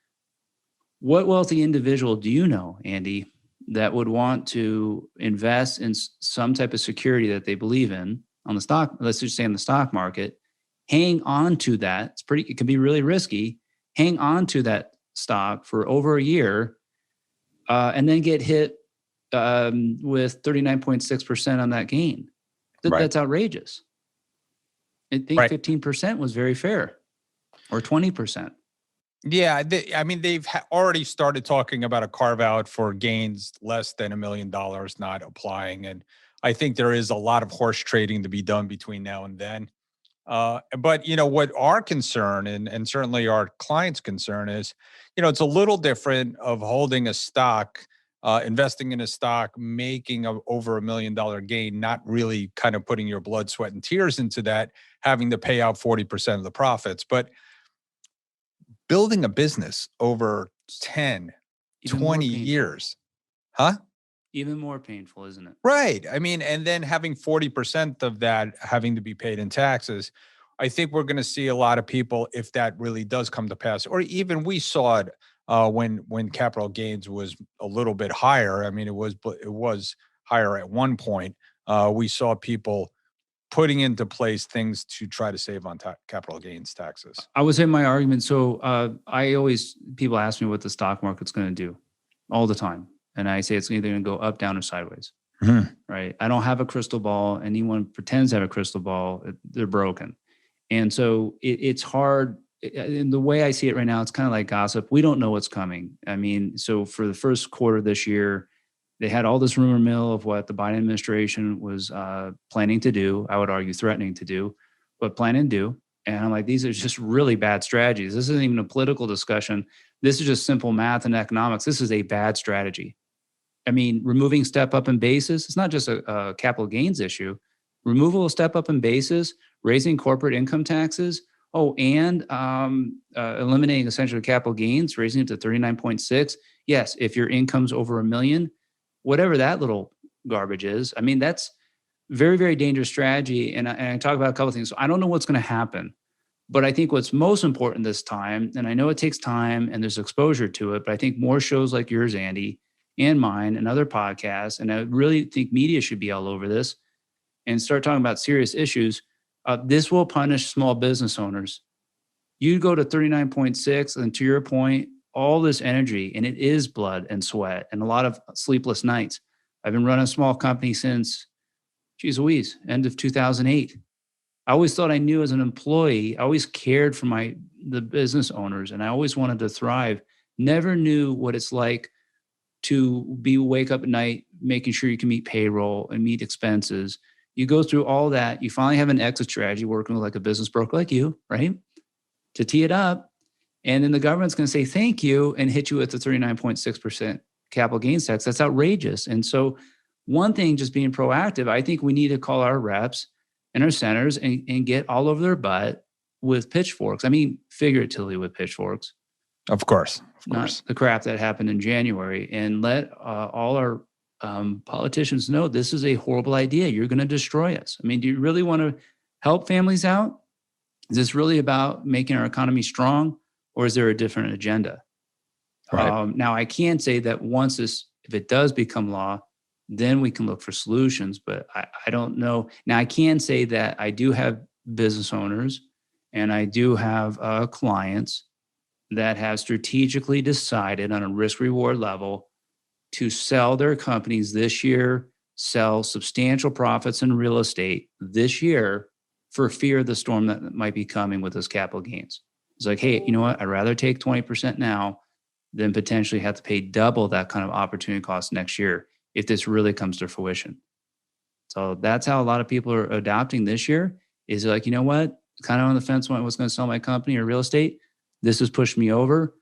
wealthy individual do you know, Andy, that would want to invest in some type of security that they believe in on the stock, let's just say on the stock market, hang on to that. It can be really risky. Hang on to that stock for over a year and then get hit with 39.6% on that gain. That's outrageous. I think 15% was very fair, or 20%. Yeah, they've already started talking about a carve out for gains less than $1 million not applying. And I think there is a lot of horse trading to be done between now and then. But what our concern and certainly our clients' concern is, it's a little different of holding a stock investing in a stock, making over $1 million gain, not really kind of putting your blood, sweat, and tears into that, having to pay out 40% of the profits. But building a business over 10, Even more 20 painful. years, huh? Even more painful, isn't it? Right. I mean, and then having 40% of that having to be paid in taxes, I think we're going to see a lot of people, if that really does come to pass, or even we saw it when capital gains was a little bit higher. I mean, it was higher at one point. We saw people putting into place things to try to save on capital gains taxes. I would say my argument. So people ask me what the stock market's going to do all the time. And I say it's either going to go up, down, or sideways. Mm-hmm. Right. I don't have a crystal ball. Anyone pretends to have a crystal ball, they're broken. And so it's hard. In the way I see it right now, it's kind of like gossip. We don't know what's coming. I mean, so for the first quarter this year, they had all this rumor mill of what the Biden administration was planning to do. I would argue threatening to do, but planning to do. And I'm like, these are just really bad strategies. This isn't even a political discussion. This is just simple math and economics. This is a bad strategy. I mean, removing step up in basis, it's not just a capital gains issue. Removal of step up in basis, raising corporate income taxes, and eliminating essentially capital gains, raising it to 39.6. Yes, if your income's over $1 million, whatever that little garbage is, I mean, that's very, very dangerous strategy. And I talk about a couple of things. So I don't know what's going to happen, but I think what's most important this time, and I know it takes time and there's exposure to it, but I think more shows like yours, Andy, and mine and other podcasts, and I really think media should be all over this and start talking about serious issues. This will punish small business owners. You go to 39.6, and to your point, all this energy, and it is blood and sweat and a lot of sleepless nights. I've been running a small company since, geez Louise, end of 2008. I always thought I knew as an employee. I always cared for the business owners, and I always wanted to thrive. Never knew what it's like to wake up at night, making sure you can meet payroll and meet expenses. You go through all that. You finally have an exit strategy, working with like a business broker like you, right? To tee it up. And then the government's going to say, thank you, and hit you with the 39.6% capital gains tax. That's outrageous. And so one thing, just being proactive, I think we need to call our reps and our senators and get all over their butt with pitchforks. I mean, figuratively with pitchforks. Of course. Not the crap that happened in January, and let all our politicians know this is a horrible idea. You're going to destroy us. I mean, do you really want to help families out? Is this really about making our economy strong, or is there a different agenda? Right. Now, I can say that if it does become law, then we can look for solutions, but I don't know. Now, I can say that I do have business owners and I do have clients that have strategically decided on a risk reward level to sell their companies this year, sell substantial profits in real estate this year for fear of the storm that might be coming with those capital gains. It's like, hey, you know what? I'd rather take 20% now than potentially have to pay double that kind of opportunity cost next year if this really comes to fruition. So that's how a lot of people are adopting this year, is like, you know what? Kind of on the fence when I was going to sell my company or real estate. This has pushed me over.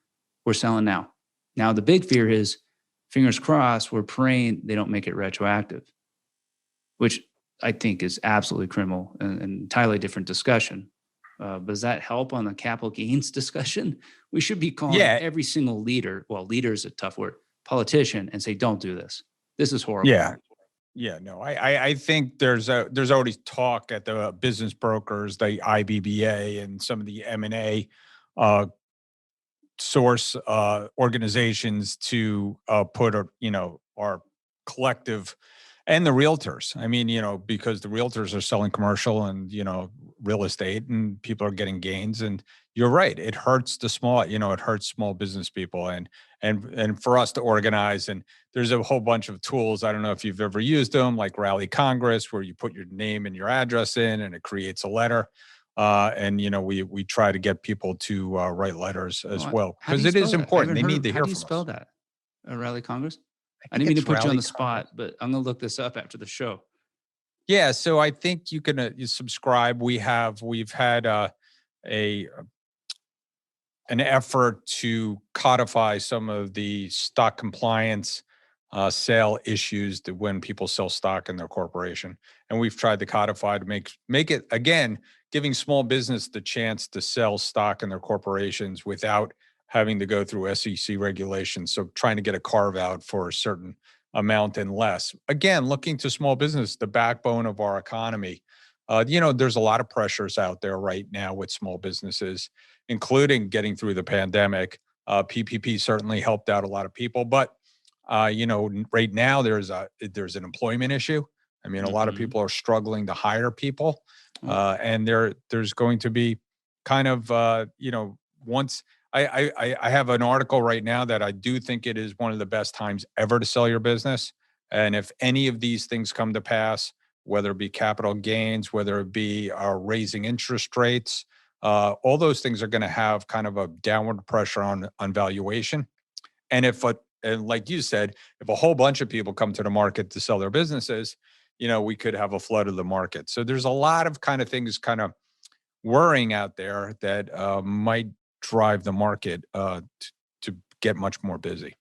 We're selling now. Now, the big fear is, fingers crossed, we're praying they don't make it retroactive, which I think is absolutely criminal and an entirely different discussion. But does that help on the capital gains discussion? We should be calling every single leader, well, leader is a tough word, politician, and say, don't do this. This is horrible. Yeah. Yeah, no, I think there's already talk at the business brokers, the IBBA and some of the M&A source organizations to put our collective, and the realtors. I mean, because the realtors are selling commercial and real estate, and people are getting gains. And you're right, it hurts the small, it hurts small business people, and for us to organize. And there's a whole bunch of tools. I don't know if you've ever used them, like Rally Congress, where you put your name and your address in, and it creates a letter. And we try to get people to write letters as well, because it is important. They need to hear from us. How do you spell that? Rally Congress? I didn't mean to put you on the spot, but I'm going to look this up after the show. Yeah, so I think you can you subscribe. We've had an effort to codify some of the stock compliance sale issues that when people sell stock in their corporation. And we've tried to codify to make it, again, giving small business the chance to sell stock in their corporations without having to go through SEC regulations. So trying to get a carve out for a certain amount and less. Again, looking to small business, the backbone of our economy. There's a lot of pressures out there right now with small businesses, including getting through the pandemic. PPP certainly helped out a lot of people, but right now there's an employment issue. I mean, a lot of people are struggling to hire people, and there's going to be kind of once. I have an article right now that I do think it is one of the best times ever to sell your business. And if any of these things come to pass, whether it be capital gains, whether it be raising interest rates, all those things are going to have kind of a downward pressure on valuation. And and like you said, if a whole bunch of people come to the market to sell their businesses, we could have a flood of the market. So there's a lot of kind of things kind of worrying out there that might drive the market to get much more busy.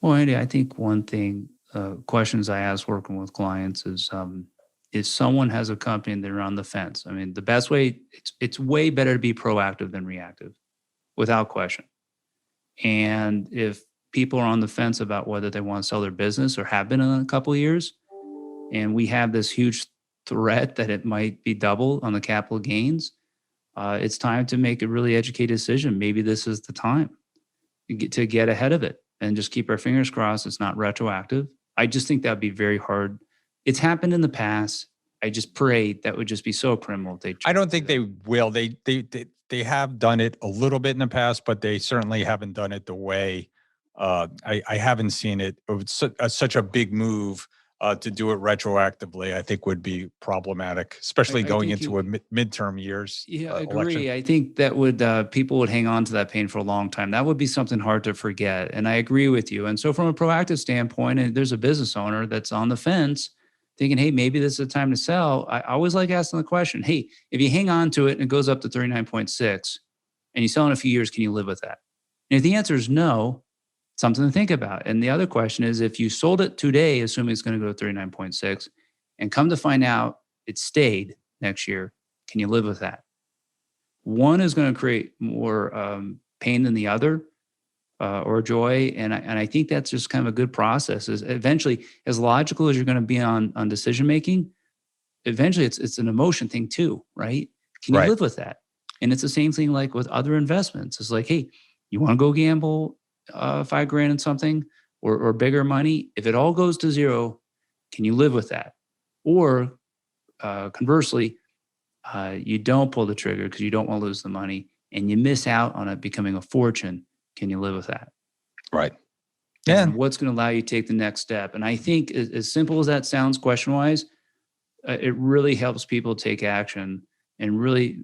Well, Andy, I think one thing, questions I ask working with clients is someone has a company and they're on the fence. I mean, the best way, it's way better to be proactive than reactive, without question. And if people are on the fence about whether they want to sell their business or have been in a couple of years, and we have this huge threat that it might be double on the capital gains, it's time to make a really educated decision. Maybe this is the time to get ahead of it and just keep our fingers crossed it's not retroactive. I just think that would be very hard. It's happened in the past. I just pray that would just be so criminal if they. I don't think they will. They have done it a little bit in the past, but they certainly haven't done it the way. I haven't seen it. It's such a big move to do it retroactively. I think would be problematic, especially going into a midterm years. Yeah, I agree. Election. I think that would people would hang on to that pain for a long time. That would be something hard to forget. And I agree with you. And so from a proactive standpoint, and there's a business owner that's on the fence thinking, hey, maybe this is the time to sell. I always like asking the question, hey, if you hang on to it and it goes up to 39.6 and you sell in a few years, can you live with that? And if the answer is no, something to think about. And the other question is, if you sold it today, assuming it's going to go to 39.6, and come to find out it stayed next year, can you live with that? One is going to create more pain than the other, or joy. And I think that's just kind of a good process. Is eventually, as logical as you're going to be on decision making, eventually it's an emotion thing too, right? Can you live with that? And it's the same thing like with other investments. It's like, hey, you want to go gamble $5,000 in something or bigger money? If it all goes to zero, can you live with that? Or conversely, you don't pull the trigger because you don't want to lose the money and you miss out on it becoming a fortune. Can you live with that? Right. Yeah. And what's going to allow you to take the next step? And I think as simple as that sounds question-wise, it really helps people take action and really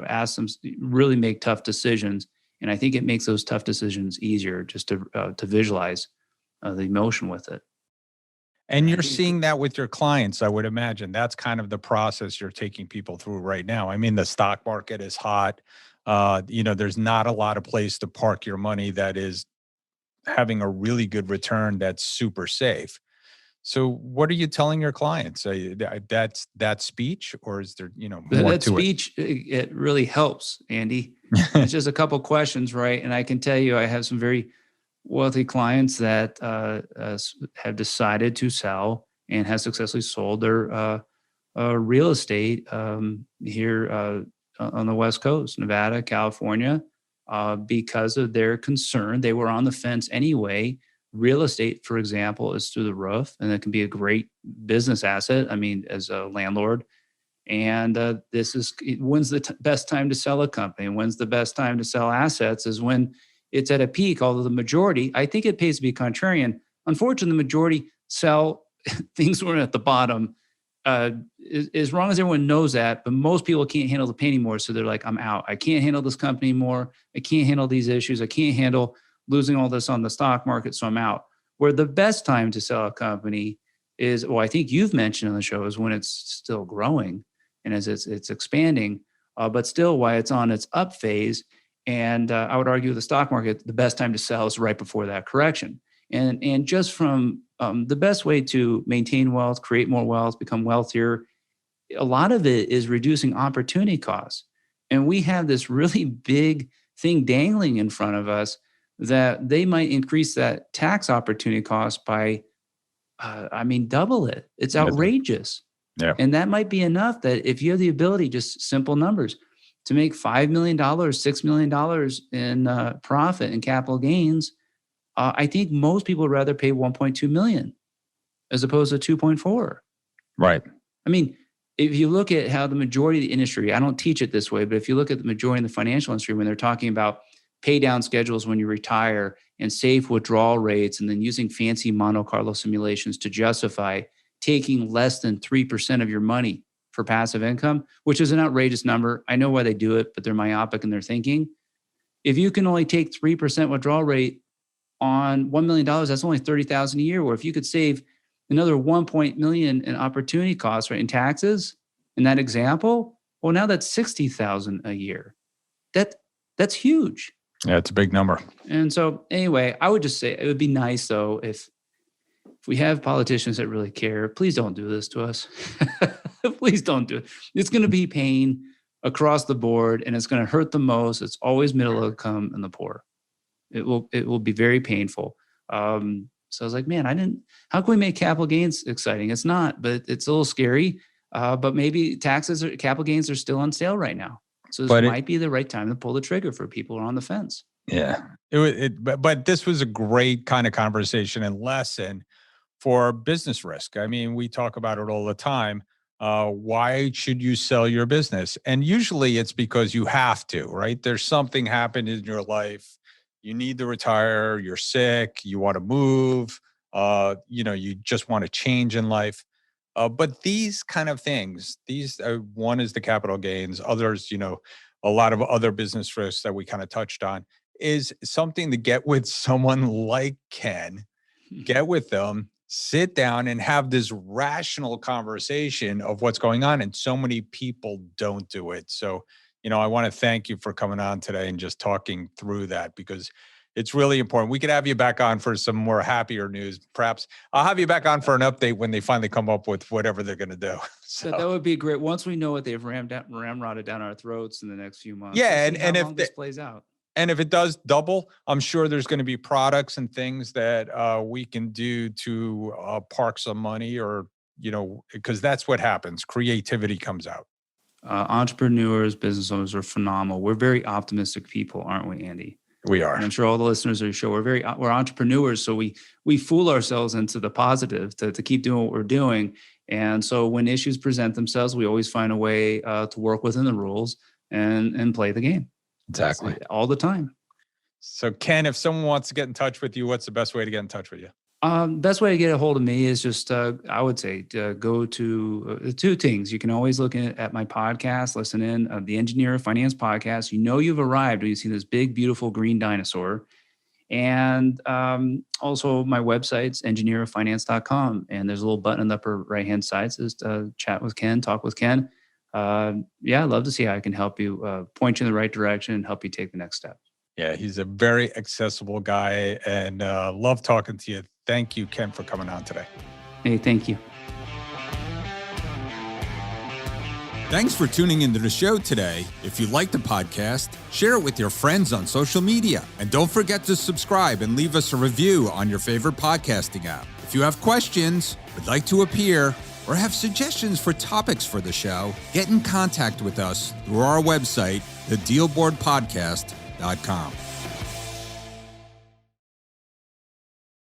ask them, really make tough decisions. And I think it makes those tough decisions easier just to visualize the emotion with it. And you're seeing that with your clients, I would imagine. That's kind of the process you're taking people through right now. I mean, the stock market is hot. There's not a lot of place to park your money that is having a really good return that's super safe. So what are you telling your clients? That's that speech, or is there, more that to speech, it really helps, Andy. It's just a couple questions, right? And I can tell you, I have some very wealthy clients that have decided to sell and have successfully sold their real estate here on the West Coast, Nevada, California, because of their concern. They were on the fence anyway. Real estate, for example, is through the roof, and it can be a great business asset. I mean, as a landlord. And this is when's the best time to sell a company? When's the best time to sell assets? Is when it's at a peak. Although the majority, I think it pays to be contrarian. Unfortunately, the majority sell things when at the bottom. As long as everyone knows that, but most people can't handle the pain anymore. So they're like, I'm out. I can't handle this company anymore. I can't handle these issues. I can't handle losing all this on the stock market. So I'm out. Where the best time to sell a company is, well, I think you've mentioned on the show, is when it's still growing and as it's expanding, but still while it's on its up phase. And I would argue the stock market, the best time to sell is right before that correction. And just from the best way to maintain wealth, create more wealth, become wealthier, a lot of it is reducing opportunity costs. And we have this really big thing dangling in front of us that they might increase that tax opportunity cost by, double it. It's outrageous. Yeah. And that might be enough that if you have the ability, just simple numbers, to make $5 million, $6 million in profit and capital gains, I think most people would rather pay 1.2 million as opposed to 2.4. Right. I mean, if you look at how the majority of the industry, I don't teach it this way, but if you look at the majority of the financial industry, when they're talking about pay down schedules when you retire and safe withdrawal rates, and then using fancy Monte Carlo simulations to justify taking less than 3% of your money for passive income, which is an outrageous number. I know why they do it, but they're myopic in their thinking. If you can only take 3% withdrawal rate on $1 million, that's only $30,000 a year. Or if you could save another 1 million in opportunity costs, right, in taxes, in that example, well, now that's 60,000 a year. That's huge. Yeah, it's a big number. And so anyway, I would just say it would be nice though if we have politicians that really care, please don't do this to us. Please don't do it. It's going to be pain across the board, and it's going to hurt the most. It's always middle income and the poor. It will be very painful. So I was like, man, how can we make capital gains exciting? It's not, but it's a little scary. But maybe capital gains are still on sale right now. So this might be the right time to pull the trigger for people who are on the fence. Yeah. But this was a great kind of conversation and lesson for business risk. I mean, we talk about it all the time. Why should you sell your business? And usually it's because you have to, right? There's something happened in your life. You need to retire, you're sick, you want to move, you just want to change in life. But these kind of things, one is the capital gains, others, a lot of other business risks that we kind of touched on, is something to get with someone like Ken, get with them, sit down and have this rational conversation of what's going on. And so many people don't do it. So, I want to thank you for coming on today and just talking through that, because it's really important. We could have you back on for some more happier news. Perhaps I'll have you back on for an update when they finally come up with whatever they're going to do. So that would be great. Once we know what they've ramrodded down our throats in the next few months. Yeah. And if this plays out. And if it does double, I'm sure there's going to be products and things that we can do to park some money, or, because that's what happens. Creativity comes out. Entrepreneurs, business owners are phenomenal. We're very optimistic people, aren't we, Andy? We are. And I'm sure all the listeners of the show, we're entrepreneurs. So we fool ourselves into the positive to keep doing what we're doing. And so when issues present themselves, we always find a way to work within the rules and play the game. Exactly. All the time. So Ken, if someone wants to get in touch with you, what's the best way to get in touch with you? Best way to get a hold of me is just, I would say, go to two things. You can always look at my podcast, listen in, the Engineer of Finance podcast. You've arrived when you see this big, beautiful green dinosaur. And also my website's engineeroffinance.com. And there's a little button in the upper right-hand side that says chat with Ken, talk with Ken. I'd love to see how I can help you, point you in the right direction and help you take the next step. Yeah, he's a very accessible guy, and love talking to you. Thank you, Ken, for coming on today. Hey, thank you. Thanks for tuning into the show today. If you like the podcast, share it with your friends on social media. And don't forget to subscribe and leave us a review on your favorite podcasting app. If you have questions, would like to appear, or have suggestions for topics for the show, get in contact with us through our website, thedealboardpodcast.com.